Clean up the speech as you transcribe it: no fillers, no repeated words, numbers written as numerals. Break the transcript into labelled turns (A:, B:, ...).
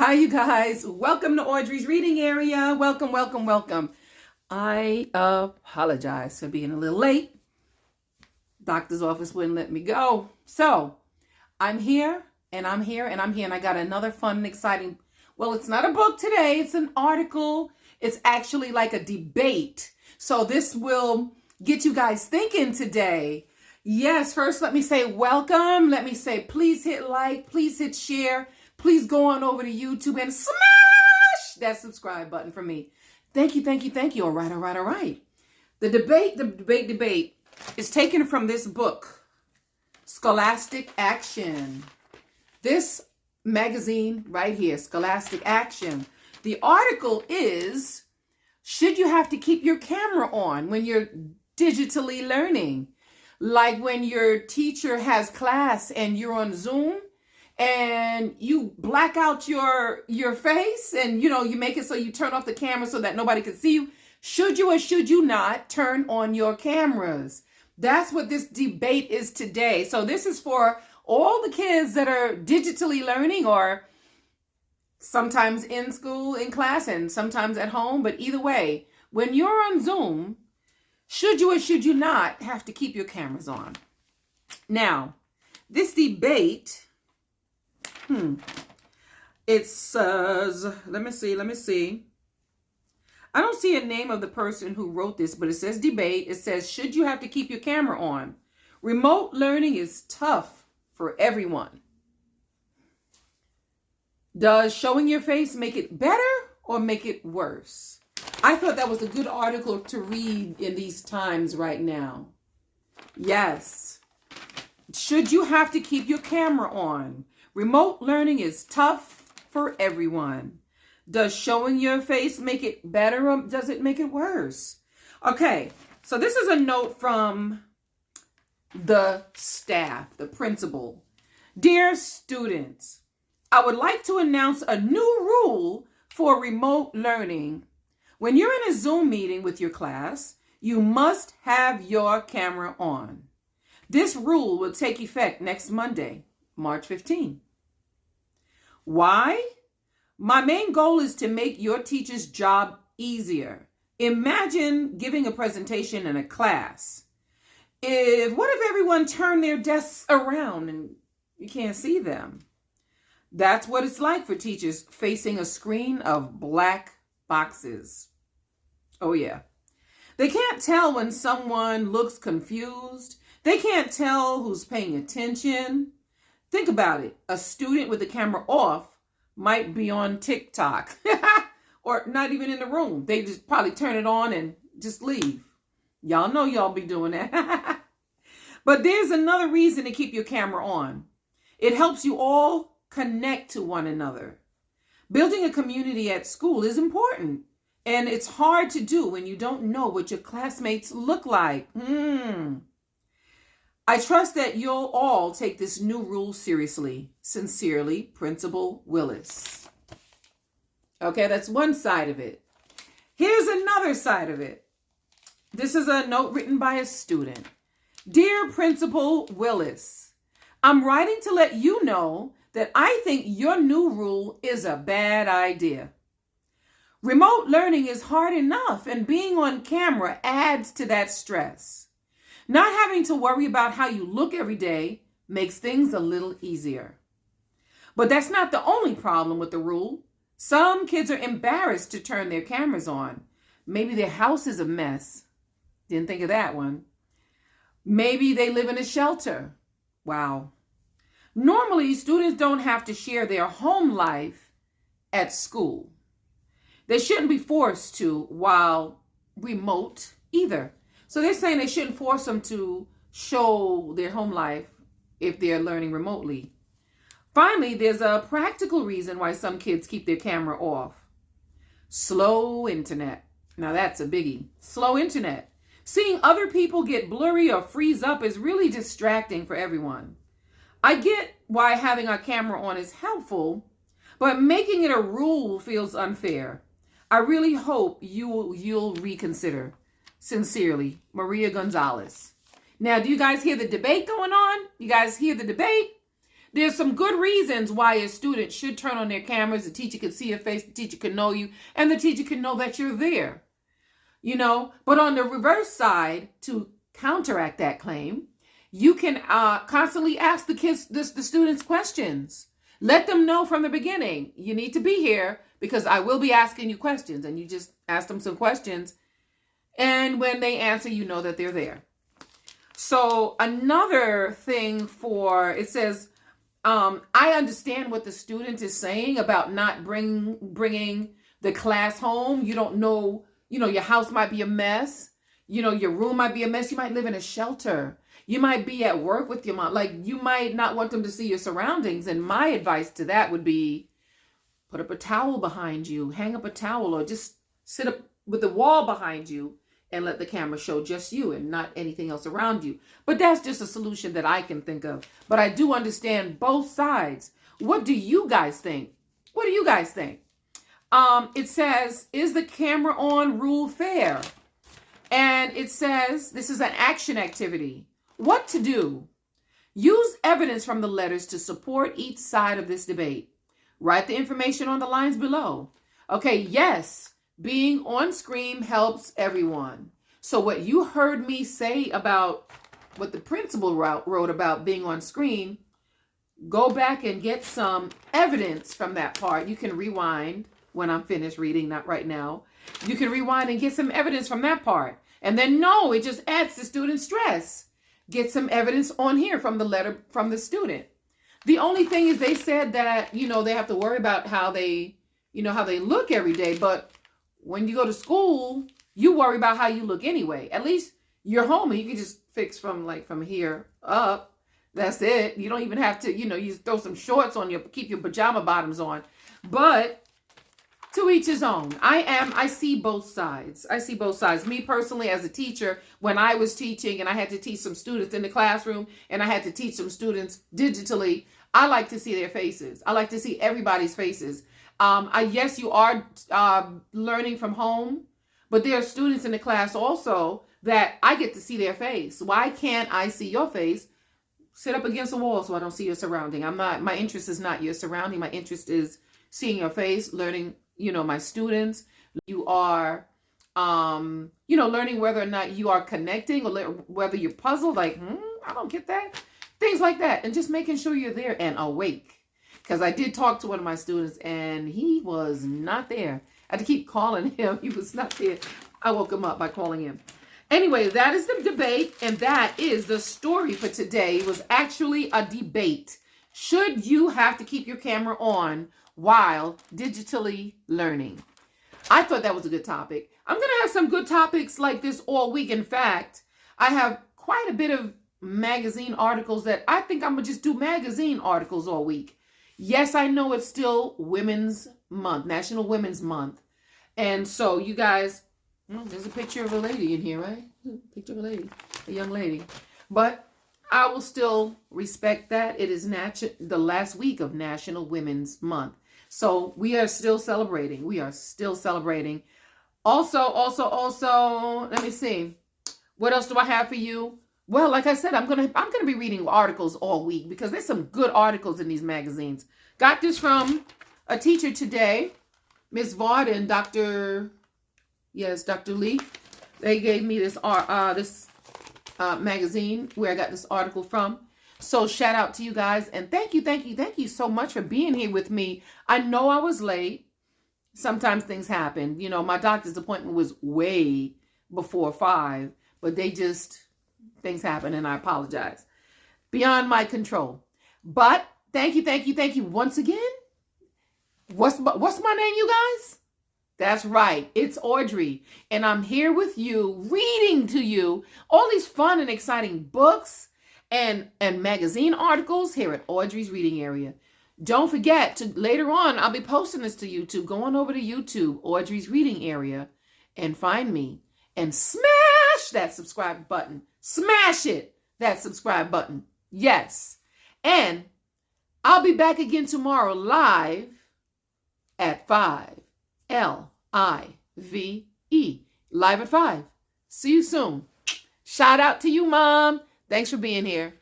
A: Hi, you guys. Welcome to Audrey's reading area. Welcome, welcome, welcome. I apologize for being a little late. Doctor's office wouldn't let me go. So I'm here and I'm here and I'm here and I got another fun and exciting, well, it's not a book today. It's an article. It's actually like a debate. So this will get you guys thinking today. Yes, first let me say welcome. Let me say please hit like, please hit share. Please go on over to YouTube and smash that subscribe button for me. Thank you, thank you, thank you. All right, all right, all right. The debate is taken from this book, Scholastic Action. This magazine right here, Scholastic Action. The article is, should you have to keep your camera on when you're digitally learning? Like when your teacher has class and you're on Zoom, and you black out your face and you make it so you turn off the camera so that nobody can see you. Should you or should you not turn on your cameras? That's what this debate is today. So this is for all the kids that are digitally learning, or sometimes in school, in class, and sometimes at home. But either way, when you're on Zoom, should you or should you not have to keep your cameras on? Now, this debate, it says, let me see. I don't see a name of the person who wrote this, but it says debate. It says, should you have to keep your camera on? Remote learning is tough for everyone. Does showing your face make it better or make it worse? I thought that was a good article to read in these times right now. Yes. Should you have to keep your camera on? Remote learning is tough for everyone. Does showing your face make it better or does it make it worse? Okay, so this is a note from the staff, the principal. Dear students, I would like to announce a new rule for remote learning. When you're in a Zoom meeting with your class, you must have your camera on. This rule will take effect next Monday, March 15. Why? My main goal is to make your teacher's job easier. Imagine giving a presentation in a class. What if everyone turned their desks around and you can't see them? That's what it's like for teachers facing a screen of black boxes. Oh yeah. They can't tell when someone looks confused. They can't tell who's paying attention. Think about it. A student with the camera off might be on TikTok or not even in the room. They just probably turn it on and just leave. Y'all know y'all be doing that. But there's another reason to keep your camera on. It helps you all connect to one another. Building a community at school is important, and it's hard to do when you don't know what your classmates look like. I trust that you'll all take this new rule seriously. Sincerely, Principal Willis. Okay, that's one side of it. Here's another side of it. This is a note written by a student. Dear Principal Willis, I'm writing to let you know that I think your new rule is a bad idea. Remote learning is hard enough, and being on camera adds to that stress. Not having to worry about how you look every day makes things a little easier. But that's not the only problem with the rule. Some kids are embarrassed to turn their cameras on. Maybe their house is a mess. Didn't think of that one. Maybe they live in a shelter. Wow. Normally, students don't have to share their home life at school. They shouldn't be forced to while remote either. So they're saying they shouldn't force them to show their home life if they're learning remotely. Finally, there's a practical reason why some kids keep their camera off. Slow internet. Now that's a biggie. Slow internet. Seeing other people get blurry or freeze up is really distracting for everyone. I get why having our camera on is helpful, but making it a rule feels unfair. I really hope you'll reconsider. Sincerely, Maria Gonzalez. Now, do you guys hear the debate going on? You guys hear the debate? There's some good reasons why a student should turn on their cameras. The teacher can see your face, the teacher can know you, and the teacher can know that you're there. But on the reverse side, to counteract that claim, you can constantly ask the students questions. Let them know from the beginning, you need to be here because I will be asking you questions. And you just ask them some questions. And when they answer, you know that they're there. So another thing it says, I understand what the student is saying about not bringing the class home. You don't know, your house might be a mess. Your room might be a mess. You might live in a shelter. You might be at work with your mom. Like, you might not want them to see your surroundings. And my advice to that would be, put up a towel behind you, hang up a towel, or just sit up with the wall behind you and let the camera show just you and not anything else around you. But that's just a solution that I can think of. But I do understand both sides. What do you guys think? What do you guys think? It says, is the camera on rule fair? And it says, this is an action activity. What to do? Use evidence from the letters to support each side of this debate. Write the information on the lines below. Okay, yes, being on screen helps everyone. So what you heard me say about what the principal wrote about being on screen, go back and get some evidence from that part. You can rewind when I'm finished reading, not right now. You can rewind and get some evidence from that part. And then no, it just adds to student stress. Get some evidence on here from the letter from the student. The only thing is they said that, they have to worry about how they look every day. But when you go to school, you worry about how you look anyway. At least you're home and you can just fix from here up. That's it. You don't even have to, you throw some shorts on keep your pajama bottoms on. But to each his own. I see both sides. I see both sides. Me personally, as a teacher, when I was teaching and I had to teach some students in the classroom and I had to teach some students digitally, I like to see their faces. I like to see everybody's faces. Yes, you are learning from home, but there are students in the class also that I get to see their face. Why can't I see your face? Sit up against the wall so I don't see your surrounding. My interest is not your surrounding. My interest is seeing your face, learning, my students. You are, learning whether or not you are connecting or whether you're puzzled, like, I don't get that. Things like that. And just making sure you're there and awake. Because I did talk to one of my students and he was not there. I had to keep calling him. He was not there. I woke him up by calling him. Anyway, that is the debate. And that is the story for today. It was actually a debate. Should you have to keep your camera on while digitally learning? I thought that was a good topic. I'm going to have some good topics like this all week. In fact, I have quite a bit of magazine articles that I think I'm going to just do magazine articles all week. Yes, I know it's still Women's Month, National Women's Month. And so you guys, there's a picture of a lady in here, right? Picture of a lady, a young lady. But I will still respect that. It is the last week of National Women's Month. So we are still celebrating. We are still celebrating. Also, let me see. What else do I have for you? Well, like I said, I'm gonna be reading articles all week because there's some good articles in these magazines. Got this from a teacher today, Miss Vaught and Dr. Lee. They gave me this magazine where I got this article from. So shout out to you guys and thank you so much for being here with me. I know I was late. Sometimes things happen. My doctor's appointment was way before 5, but things happen and I apologize. Beyond my control. But thank you once again. What's my name, you guys? That's right. It's Audrey. And I'm here with you, reading to you all these fun and exciting books and magazine articles here at Audrey's Reading Area. Don't forget to later on, I'll be posting this to YouTube. Go on over to YouTube, Audrey's Reading Area, and find me and smash that subscribe button. Smash it, that subscribe button. Yes. And I'll be back again tomorrow live at 5. Live, live at 5. See you soon. Shout out to you, Mom. Thanks for being here.